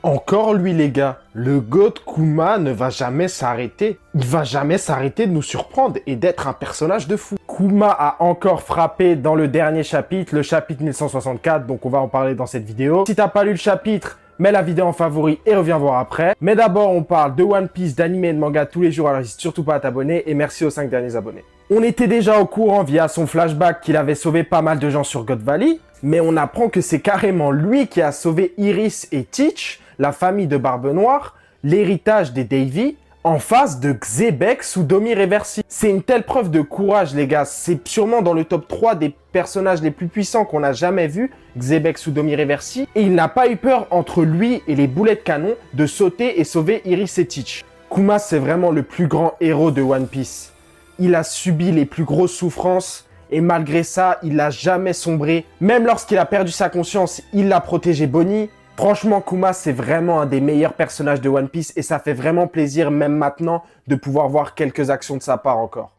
Encore lui les gars, le GOAT Kuma ne va jamais s'arrêter. Il va jamais s'arrêter de nous surprendre et d'être un personnage de fou. Kuma a encore frappé dans le dernier chapitre, le chapitre 1164, donc on va en parler dans cette vidéo. Si t'as pas lu le chapitre, mets la vidéo en favori et reviens voir après. Mais d'abord, on parle de One Piece, d'anime et de manga tous les jours, alors n'hésite surtout pas à t'abonner et merci aux 5 derniers abonnés. On était déjà au courant via son flashback qu'il avait sauvé pas mal de gens sur God Valley, mais on apprend que c'est carrément lui qui a sauvé Iris et Teach, la famille de Barbe Noire, l'héritage des Davy, en face de Xebec sous Domi Reversi. C'est une telle preuve de courage, les gars. C'est sûrement dans le top 3 des personnages les plus puissants qu'on a jamais vu, Xebec sous Domi Reversi. Et il n'a pas eu peur, entre lui et les boulets de canon, de sauter et sauver Iris et Teach. Kuma, c'est vraiment le plus grand héros de One Piece. Il a subi les plus grosses souffrances et malgré ça, il n'a jamais sombré. Même lorsqu'il a perdu sa conscience, il a protégé Bonnie. Franchement, Kuma, c'est vraiment un des meilleurs personnages de One Piece et ça fait vraiment plaisir, même maintenant, de pouvoir voir quelques actions de sa part encore.